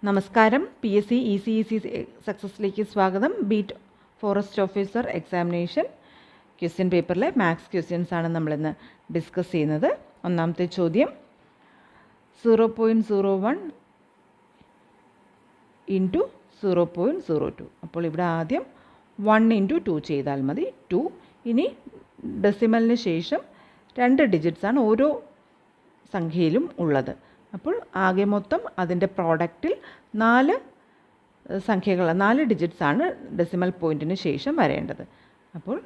നമസ്കാരം. PSC ECEC സക്സസിലേക്ക് സ്വാഗതം. Beat forest officer examination question പേപ്പറിലെ മാത്സ് ക്വസ്റ്റ്യൻസ് ആണ് നമ്മളിന്ന് ഡിസ്കസ് ചെയ്യുന്നത്. ഒന്നാമത്തെ ചോദ്യം 0.01 ഇൻറ്റു 0.02. അപ്പോൾ ഇവിടെ ആദ്യം 1 ഇൻറ്റു 2 ചെയ്താൽ മതി. 2. ഇനി ഡെസിമലിന് ശേഷം 2 ഡിജിറ്റ്സാണ് ഓരോ സംഖ്യയിലും ഉള്ളത്. അപ്പോൾ ആകെ മൊത്തം അതിൻ്റെ പ്രോഡക്റ്റിൽ 4 സംഖ്യകൾ 4 ഡിജിറ്റ്സാണ് ഡെസിമൽ പോയിൻറ്റിന് ശേഷം വരേണ്ടത്. അപ്പോൾ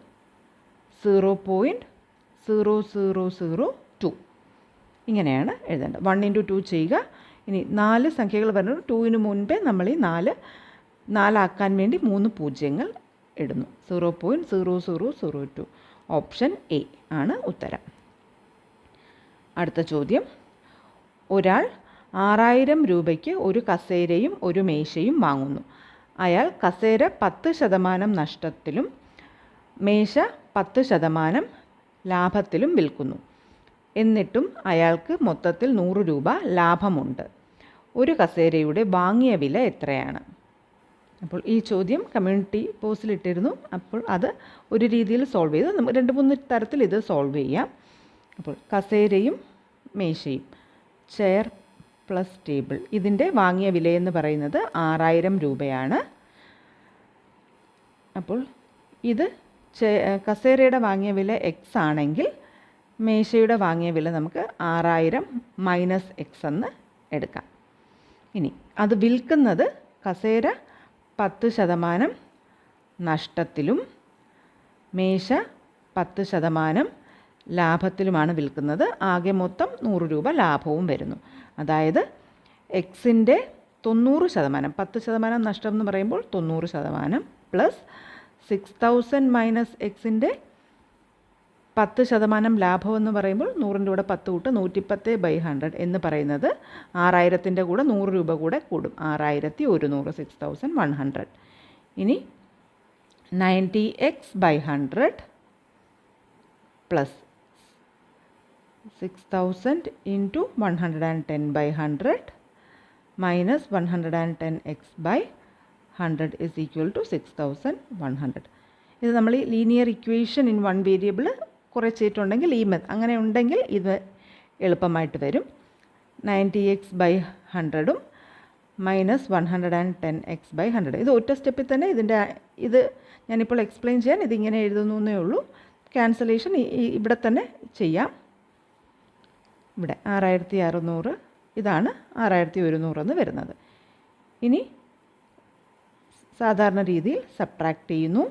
0.0002 ഇങ്ങനെയാണ് എഴുതേണ്ടത്. 1 ഇൻറ്റു 2 ചെയ്യുക. ഇനി 4 സംഖ്യകൾ വരുന്നത് 2ന് മുൻപേ നമ്മൾ ഈ 4 ആക്കാൻ വേണ്ടി 3 പൂജ്യങ്ങൾ ഇടുന്നു. 0.0002. ഓപ്ഷൻ എ ആണ് ഉത്തരം. അടുത്ത ചോദ്യം, ഒരാൾ 6000 രൂപയ്ക്ക് ഒരു കസേരയും ഒരു മേശയും വാങ്ങുന്നു. അയാൾ കസേര 10% നഷ്ടത്തിലും മേശ 10% ലാഭത്തിലും വിൽക്കുന്നു. എന്നിട്ടും അയാൾക്ക് മൊത്തത്തിൽ 100 രൂപ ലാഭമുണ്ട്. ഒരു കസേരയുടെ വാങ്ങിയ വില എത്രയാണ്? അപ്പോൾ ഈ ചോദ്യം കമ്മ്യൂണിറ്റി പോസ്റ്റിലിട്ടിരുന്നു. അപ്പോൾ അത് ഒരു രീതിയിൽ സോൾവ് ചെയ്ത് 2-3 തരത്തിൽ ഇത് സോൾവ് ചെയ്യാം. അപ്പോൾ കസേരയും മേശയും, ചെയർ പ്ലസ് ടേബിൾ, ഇതിൻ്റെ വാങ്ങിയ വിലയെന്ന് പറയുന്നത് 6000 രൂപയാണ്. അപ്പോൾ ഇത് കസേരയുടെ വാങ്ങിയ വില എക്സ് ആണെങ്കിൽ മേശയുടെ വാങ്ങിയ വില നമുക്ക് 6000 മൈനസ് എക്സ് എന്ന് എടുക്കാം. ഇനി അത് വിൽക്കുന്നത് കസേര 10% നഷ്ടത്തിലും മേശ 10% ലാഭത്തിലുമാണ് വിൽക്കുന്നത്. ആകെ മൊത്തം 100 രൂപ ലാഭവും വരുന്നു. അതായത് എക്സിൻ്റെ 90%, 10% നഷ്ടം എന്ന് പറയുമ്പോൾ 90% പ്ലസ് 6000 മൈനസ് എക്സിൻ്റെ 10% ലാഭം എന്ന് പറയുമ്പോൾ 100ൻ്റെ കൂടെ 10 കൂട്ട് 110/100 എന്ന് പറയുന്നത് 6000ൻ്റെ കൂടെ 100 രൂപ കൂടെ കൂടും. 6100, 6100. ഇനി 90x/100 plus 6000 into 110/100 minus 110x/100 is equal to 6100. ഇത് നമ്മൾ ഈ ലീനിയർ ഇക്വേഷൻ ഇൻ 1 വേരിയബിൾ കുറച്ചിട്ടുണ്ടെങ്കിൽ അങ്ങനെ ഉണ്ടെങ്കിൽ ഇത് എളുപ്പമായിട്ട് വരും. 90x/100 minus 110x/100. ഇത് ഒറ്റ സ്റ്റെപ്പിൽ തന്നെ ഇത് ഞാനിപ്പോൾ എക്സ്പ്ലെയിൻ ചെയ്യാൻ ഇതിങ്ങനെ എഴുതുന്നു എന്നേ ഉള്ളൂ. ക്യാൻസലേഷൻ ഇവിടെ തന്നെ ചെയ്യാം. ഇവിടെ 6600, ഇതാണ് 6100 എന്ന് വരുന്നത്. ഇനി സാധാരണ രീതിയിൽ സബ്ട്രാക്ട് ചെയ്യുന്നു.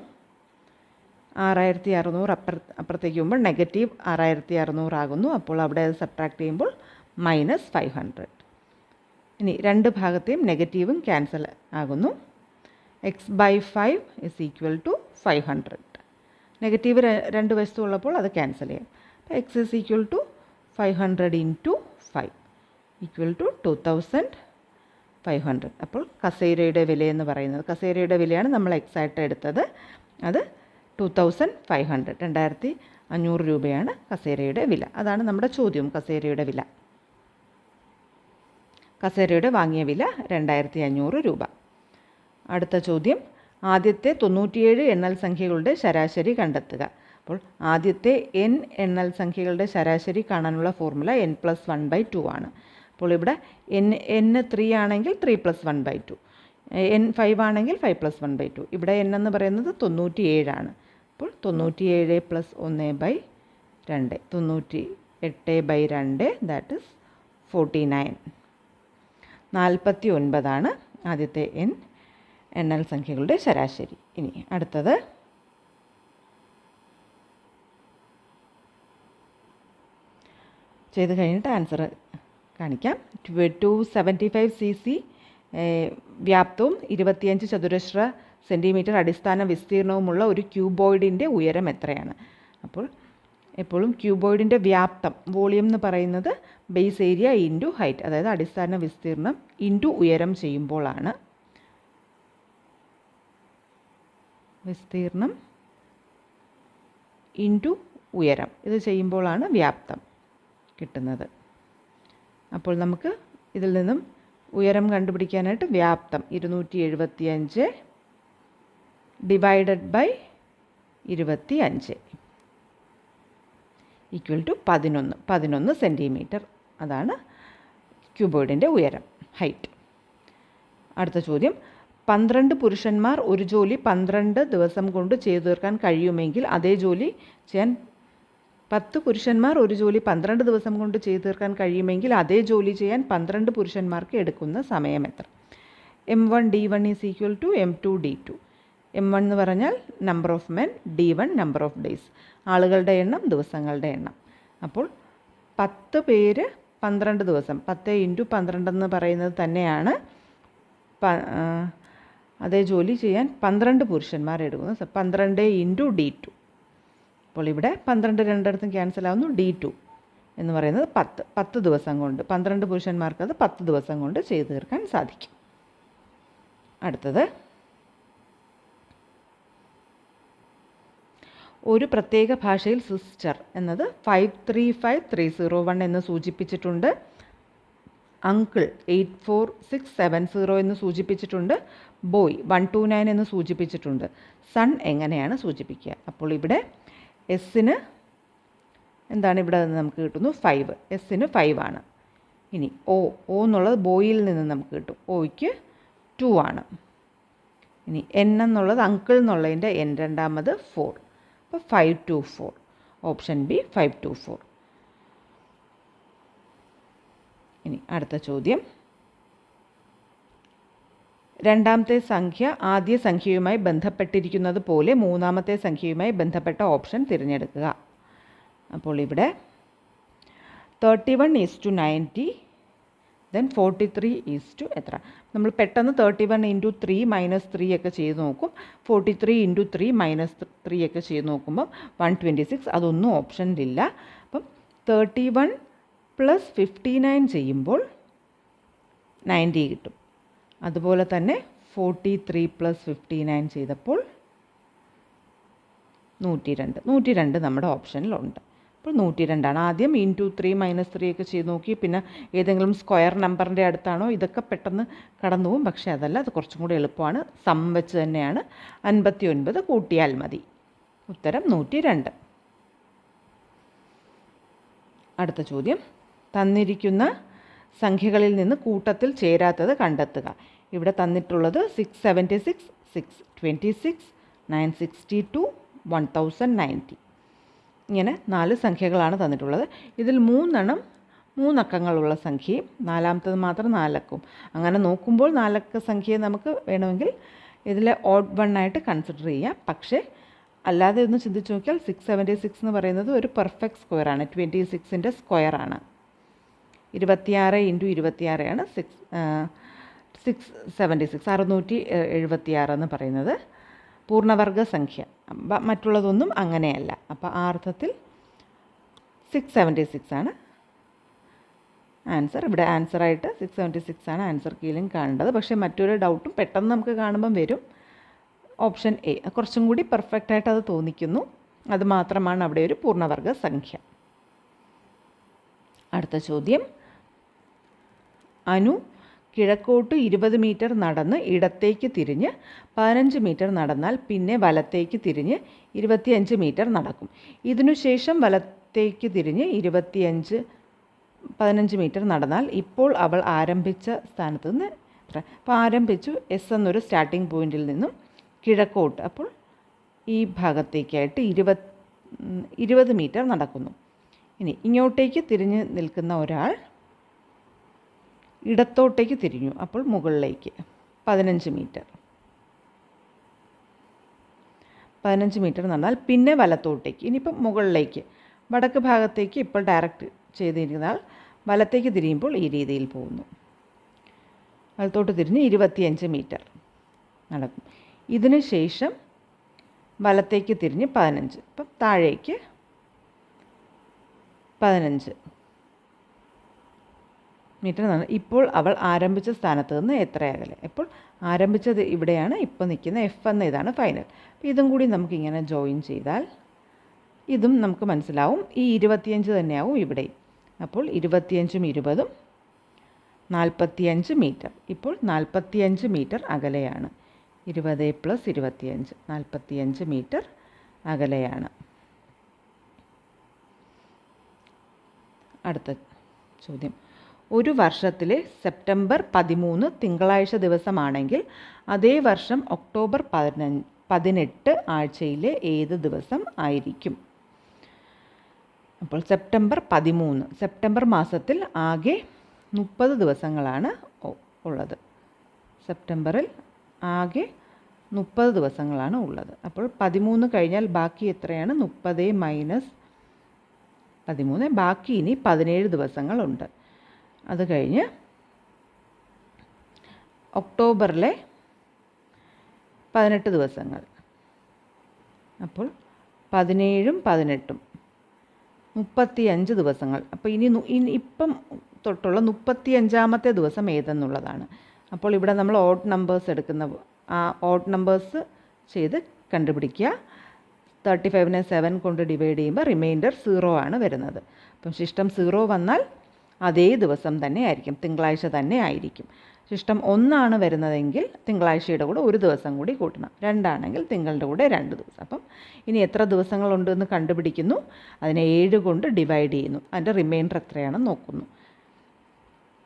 6600 അപ്പുറത്തേക്ക് പോകുമ്പോൾ നെഗറ്റീവ് 6600 ആകുന്നു. അപ്പോൾ അവിടെ അത് സബ്ട്രാക്ട് ചെയ്യുമ്പോൾ മൈനസ് 500. ഇനി രണ്ട് ഭാഗത്തെയും നെഗറ്റീവും ക്യാൻസൽ ആകുന്നു. x/5 is equal to 500. Negative 2 വശത്തും ഉള്ളപ്പോൾ അത് ക്യാൻസൽ ചെയ്യാം. അപ്പോൾ x is equal to 500 into 5 equal to 2500. അപ്പോൾ കസേരയുടെ വിലയെന്ന് പറയുന്നത്, കസേരയുടെ വിലയാണ് നമ്മൾ എക്സ് ആയിട്ട് എടുത്തത്. അത് 2500, 2500 രൂപയാണ് കസേരയുടെ വില. അതാണ് നമ്മുടെ ചോദ്യം. കസേരയുടെ വില, കസേരയുടെ വാങ്ങിയ വില 2500 രൂപ. അടുത്ത ചോദ്യം, ആദ്യത്തെ 97 എണ്ണൽ സംഖ്യകളുടെ ശരാശരി കണ്ടെത്തുക. അപ്പോൾ ആദ്യത്തെ n എണ്ണൽ സംഖ്യകളുടെ ശരാശരി കാണാനുള്ള ഫോർമുല n+1/2 ആണ്. അപ്പോൾ ഇവിടെ n 3 ആണെങ്കിൽ 3+1/2, n 5 ആണെങ്കിൽ 5+1/2. ഇവിടെ n എന്ന് പറയുന്നത് 97 ആണ്. അപ്പോൾ 97 + 1/2, 98/2, ദാറ്റ് ഇസ് 49. 49 ആദ്യത്തെ n എണ്ണൽ സംഖ്യകളുടെ ശരാശരി. ഇനി അടുത്തത് ചെയ്ത് കഴിഞ്ഞിട്ട് ആൻസർ കാണിക്കാം. 275 cc വ്യാപ്തവും 25 ചതുരശ്ര സെൻറ്റിമീറ്റർ അടിസ്ഥാന വിസ്തീർണവുമുള്ള ഒരു ക്യൂബോയിഡിൻ്റെ ഉയരം എത്രയാണ്? അപ്പോൾ എപ്പോഴും ക്യൂബോയിഡിൻ്റെ വ്യാപ്തം, വോളിയം എന്ന് പറയുന്നത് ബേസ് ഏരിയ ഇൻറ്റു ഹൈറ്റ്, അതായത് അടിസ്ഥാന വിസ്തീർണം ഇൻറ്റു ഉയരം ചെയ്യുമ്പോഴാണ്. വിസ്തീർണം ഇൻറ്റു ഉയരം, ഇത് ചെയ്യുമ്പോഴാണ് വ്യാപ്തം കിട്ടുന്നത്. അപ്പോൾ നമുക്ക് ഇതിൽ നിന്നും ഉയരം കണ്ടുപിടിക്കാനായിട്ട് വ്യാപ്തം 275 divided by 25 equal to 11 centimetre. അതാണ് ക്യൂബോയിഡിൻ്റെ ഉയരം, ഹൈറ്റ്. അടുത്ത ചോദ്യം, 12 പുരുഷന്മാർ ഒരു ജോലി 12 ദിവസം കൊണ്ട് ചെയ്തു തീർക്കാൻ കഴിയുമെങ്കിൽ അതേ ജോലി ചെയ്യാൻ 10 പുരുഷന്മാർ ഒരു ജോലി 12 ദിവസം കൊണ്ട് ചെയ്തു തീർക്കാൻ കഴിയുമെങ്കിൽ അതേ ജോലി ചെയ്യാൻ 12 പുരുഷന്മാർക്ക് എടുക്കുന്ന സമയം എത്ര? M1 D1 is equal to M2 D2. M1 എന്ന് പറഞ്ഞാൽ number of men, D1 number of days, ആളുകളുടെ എണ്ണം, ദിവസങ്ങളുടെ എണ്ണം. അപ്പോൾ 10 പേര് 12 ദിവസം, 10 × 12 എന്ന് പറയുന്നത് തന്നെയാണ് അതേ ജോലി ചെയ്യാൻ 12 പുരുഷന്മാർ എടുക്കുന്നത്. 12 × D2. അപ്പോൾ ഇവിടെ 12 രണ്ടിടത്തും ക്യാൻസൽ ആവുന്നു. D2 എന്ന് പറയുന്നത് 10 ദിവസം കൊണ്ട്, 12 പുരുഷന്മാർക്ക് അത് 10 ദിവസം കൊണ്ട് ചെയ്തു തീർക്കാൻ സാധിക്കും. അടുത്തത്, ഒരു പ്രത്യേക ഭാഷയിൽ സിസ്റ്റർ എന്നത് 535301 എന്ന് സൂചിപ്പിച്ചിട്ടുണ്ട്. അങ്കിൾ 84670 എന്ന് സൂചിപ്പിച്ചിട്ടുണ്ട്. ബോയ് 129 എന്ന് സൂചിപ്പിച്ചിട്ടുണ്ട്. സൺ എങ്ങനെയാണ് സൂചിപ്പിക്കുക? അപ്പോൾ ഇവിടെ എസ്സിന് എന്താണ് ഇവിടെ നിന്ന് നമുക്ക് കിട്ടുന്നു? 5. എസ്സിന് 5 ആണ്. ഇനി ഒ എന്നുള്ളത് ബോയിൽ നിന്ന് നമുക്ക് കിട്ടും. ഒയ്ക്ക് 2 ആണ്. ഇനി എൻ എന്നുള്ളത് അങ്കിൾ എന്നുള്ളതിൻ്റെ എൻ, രണ്ടാമത് 4. അപ്പോൾ 524. Option B 524. ഇനി അടുത്ത ചോദ്യം, രണ്ടാമത്തെ സംഖ്യ ആദ്യ സംഖ്യയുമായി ബന്ധപ്പെട്ടിരിക്കുന്നത് പോലെ മൂന്നാമത്തെ സംഖ്യയുമായി ബന്ധപ്പെട്ട ഓപ്ഷൻ തിരഞ്ഞെടുക്കുക. അപ്പോൾ ഇവിടെ 31:90, ദെൻ 43 എത്ര? നമ്മൾ പെട്ടെന്ന് 31 × 3 - 3 ഒക്കെ ചെയ്ത് നോക്കും. 43 × 3 - 3 ഒക്കെ ചെയ്ത് നോക്കുമ്പോൾ 126. അതൊന്നും ഓപ്ഷനിലില്ല. അപ്പം 31 + 59 ചെയ്യുമ്പോൾ 90 കിട്ടും. അതുപോലെ തന്നെ 43 + 59 ചെയ്തപ്പോൾ 102 നമ്മുടെ ഓപ്ഷനിലുണ്ട്. അപ്പോൾ 102 ആദ്യം × 3 - 3 ഒക്കെ ചെയ്ത് നോക്കി. പിന്നെ ഏതെങ്കിലും സ്ക്വയർ നമ്പറിൻ്റെ അടുത്താണോ, ഇതൊക്കെ പെട്ടെന്ന് കടന്നു പോകും. പക്ഷേ അതല്ല, അത് കുറച്ചും കൂടി എളുപ്പമാണ്. സം വെച്ച് തന്നെയാണ്. 59 കൂട്ടിയാൽ മതി. ഉത്തരം 102. അടുത്ത ചോദ്യം, തന്നിരിക്കുന്ന സംഖ്യകളിൽ നിന്ന് കൂട്ടത്തിൽ ചേരാത്തത് കണ്ടെത്തുക. ഇവിടെ തന്നിട്ടുള്ളത് 676, 626, 962, 1090. ഇങ്ങനെ 4 സംഖ്യകളാണ് തന്നിട്ടുള്ളത്. ഇതിൽ 3 അക്കങ്ങളുള്ള സംഖ്യയും നാലാമത്തത് മാത്രം 4 അക്കവും. അങ്ങനെ നോക്കുമ്പോൾ 4 അക്ക സംഖ്യയെ നമുക്ക് വേണമെങ്കിൽ ഇതിലെ ഓഡ് 1 ആയിട്ട് കൺസിഡർ ചെയ്യാം. പക്ഷേ അല്ലാതെ ഒന്ന് ചിന്തിച്ച് നോക്കിയാൽ 676 എന്ന് പറയുന്നത് ഒരു പെർഫെക്റ്റ് സ്ക്വയറാണ്. 26ൻ്റെ സ്ക്വയറാണ്. 26 × 26 ആണ് 676, 676 എന്ന് പറയുന്നത് പൂർണ്ണവർഗ സംഖ്യ. മറ്റുള്ളതൊന്നും അങ്ങനെയല്ല. അപ്പോൾ ആ അർത്ഥത്തിൽ 676 ആണ് ആൻസർ. ഇവിടെ ആൻസറായിട്ട് 676 ആണ് ആൻസർ കീയിലും കാണേണ്ടത്. പക്ഷേ മറ്റൊരു ഡൗട്ടും പെട്ടെന്ന് നമുക്ക് കാണുമ്പം വരും. ഓപ്ഷൻ എ കുറച്ചും കൂടി പെർഫെക്റ്റായിട്ട് അത് തോന്നിക്കുന്നു. അത് മാത്രമാണ് അവിടെ ഒരു പൂർണ്ണവർഗ സംഖ്യ. അടുത്ത ചോദ്യം, അനു കിഴക്കോട്ട് 20 മീറ്റർ നടന്ന് ഇടത്തേക്ക് തിരിഞ്ഞ് 15 മീറ്റർ നടന്നാൽ പിന്നെ വലത്തേക്ക് തിരിഞ്ഞ് 25 മീറ്റർ നടക്കും. ഇതിനുശേഷം വലത്തേക്ക് തിരിഞ്ഞ് 15 മീറ്റർ നടന്നാൽ ഇപ്പോൾ അവൾ ആരംഭിച്ച സ്ഥാനത്ത് നിന്ന് എത്ര? അപ്പോൾ ആരംഭിച്ചു എസ് എന്നൊരു സ്റ്റാർട്ടിംഗ് പോയിന്റിൽ നിന്നും കിഴക്കോട്ട്, അപ്പോൾ ഈ ഭാഗത്തേക്കായിട്ട് 20 മീറ്റർ നടക്കുന്നു. ഇനി ഇങ്ങോട്ടേക്ക് തിരിഞ്ഞ് നിൽക്കുന്ന ഒരാൾ ഇടത്തോട്ടേക്ക് തിരിഞ്ഞു, അപ്പോൾ മുകളിലേക്ക് 15 മീറ്റർ. 15 മീറ്റർ നടന്നാൽ പിന്നെ വലത്തോട്ടേക്ക്, ഇനിയിപ്പം മുകളിലേക്ക് വടക്ക് ഭാഗത്തേക്ക് ഇപ്പോൾ ഡയറക്റ്റ് ചെയ്തിരുന്നാൽ വലത്തേക്ക് തിരിയുമ്പോൾ ഈ രീതിയിൽ പോകുന്നു. വലത്തോട്ട് തിരിഞ്ഞ് 25 മീറ്റർ നടക്കും. ഇതിന് ശേഷം വലത്തേക്ക് തിരിഞ്ഞ് 15, അപ്പം താഴേക്ക് 15 മീറ്റർ നടന്നു. ഇപ്പോൾ അവൾ ആരംഭിച്ച സ്ഥാനത്ത് നിന്ന് എത്ര അകലെ? അപ്പോൾ ആരംഭിച്ചത് ഇവിടെയാണ്, ഇപ്പോൾ നിൽക്കുന്ന എഫ് എന്ന ഇതാണ് ഫൈനൽ. അപ്പോൾ ഇതും കൂടി നമുക്കിങ്ങനെ ജോയിൻ ചെയ്താൽ ഇതും നമുക്ക് മനസ്സിലാവും. ഈ 25 തന്നെയാവും ഇവിടെയും. അപ്പോൾ 25ഉം 20ഉം 45 മീറ്റർ. ഇപ്പോൾ 45 മീറ്റർ അകലെയാണ്. 20 + 25 45 മീറ്റർ അകലെയാണ്. അടുത്ത ചോദ്യം. ഒരു വർഷത്തിലെ സെപ്റ്റംബർ 13 തിങ്കളാഴ്ച ദിവസമാണെങ്കിൽ അതേ വർഷം ഒക്ടോബർ 18 ആഴ്ചയിലെ ഏത് ദിവസം ആയിരിക്കും? അപ്പോൾ സെപ്റ്റംബർ 13, സെപ്റ്റംബർ മാസത്തിൽ ആകെ 30 ദിവസങ്ങളാണ് ഉള്ളത്. സെപ്റ്റംബറിൽ ആകെ 30 ദിവസങ്ങളാണ് ഉള്ളത്. അപ്പോൾ 13 കഴിഞ്ഞാൽ ബാക്കി എത്രയാണ്? 30 - 13. ബാക്കി ഇനി 17 ദിവസങ്ങളുണ്ട്. അത് കഴിഞ്ഞ് ഒക്ടോബറിലെ 18 ദിവസങ്ങൾ. അപ്പോൾ 17ഉം 18ഉം 35 ദിവസങ്ങൾ. അപ്പോൾ ഇപ്പം തൊട്ടുള്ള 35ാമത്തെ ദിവസം ഏതെന്നുള്ളതാണ്. അപ്പോൾ ഇവിടെ നമ്മൾ ഓഡ് നമ്പേഴ്സ് എടുക്കുന്ന ആ ഓഡ് നമ്പേഴ്സ് ചെയ്ത് കണ്ടുപിടിക്കുക. 35നെ 7 കൊണ്ട് ഡിവൈഡ് ചെയ്യുമ്പോൾ റിമൈൻഡർ 0 ആണ് വരുന്നത്. അപ്പം ശിഷ്ടം 0 വന്നാൽ അതേ ദിവസം തന്നെ ആയിരിക്കും, തിങ്കളാഴ്ച തന്നെ ആയിരിക്കും. ശിഷ്ടം 1 വരുന്നതെങ്കിൽ തിങ്കളാഴ്ചയുടെ കൂടെ ഒരു ദിവസം കൂടി കൂട്ടണം. 2 തിങ്കളുടെ കൂടെ 2 ദിവസം. അപ്പം ഇനി എത്ര ദിവസങ്ങളുണ്ടെന്ന് കണ്ടുപിടിക്കുന്നു, അതിനെ 7 കൊണ്ട് ഡിവൈഡ് ചെയ്യുന്നു. അതിൻ്റെ റിമൈൻഡർ എത്രയാണെന്ന് നോക്കുന്നു.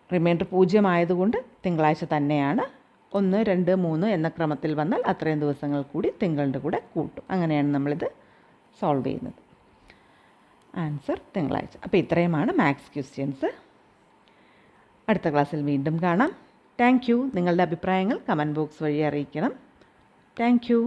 റിമൈൻഡർ 0 ആയതുകൊണ്ട് തിങ്കളാഴ്ച തന്നെയാണ്. 1, 2, 3 എന്ന ക്രമത്തിൽ വന്നാൽ അത്രയും ദിവസങ്ങൾ കൂടി തിങ്കളുടെ കൂടെ കൂട്ടും. അങ്ങനെയാണ് നമ്മളിത് സോൾവ് ചെയ്യുന്നത്. ആൻസർ തിങ്കളാഴ്ച. അപ്പോൾ ഇത്രയുമാണ് മാത്സ് ക്വസ്റ്റ്യൻസ്. അടുത്ത ക്ലാസ്സിൽ വീണ്ടും കാണാം. Thank you. നിങ്ങളുടെ അഭിപ്രായങ്ങൾ കമൻറ്റ് ബോക്സ് വഴി അറിയിക്കണം. Thank you.